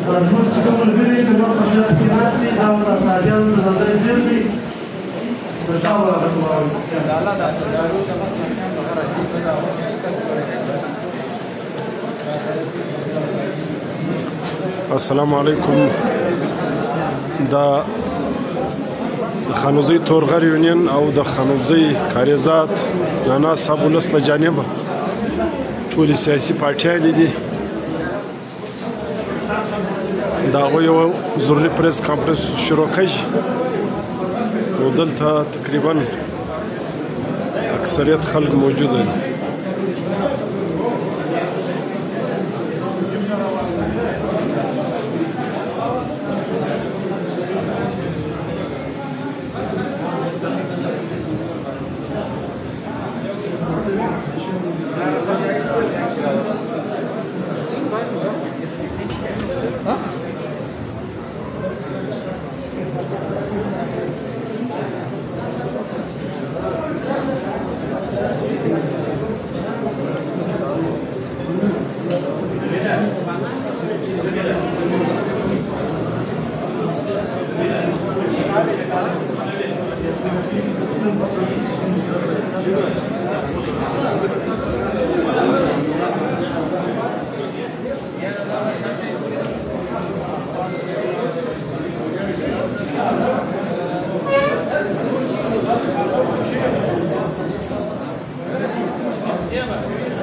زموږ چې کوم ملګري د مخ په سرحد کې ناست دي دا ورته صحابیانو د نظر ډېر دي السلام ورحمة الله وبركاته. السلام علیکم. دا خانوزی تورغر یونین او د خانوزی کاریزات نانا صاحب ولس له جانبه ټولې سیاسي پارټیانې دي د هغوی یو ضروري پریس کانفرنس شروع کړي نو دلته تقریبا اکثریت خلک موجوده دي. Yeah.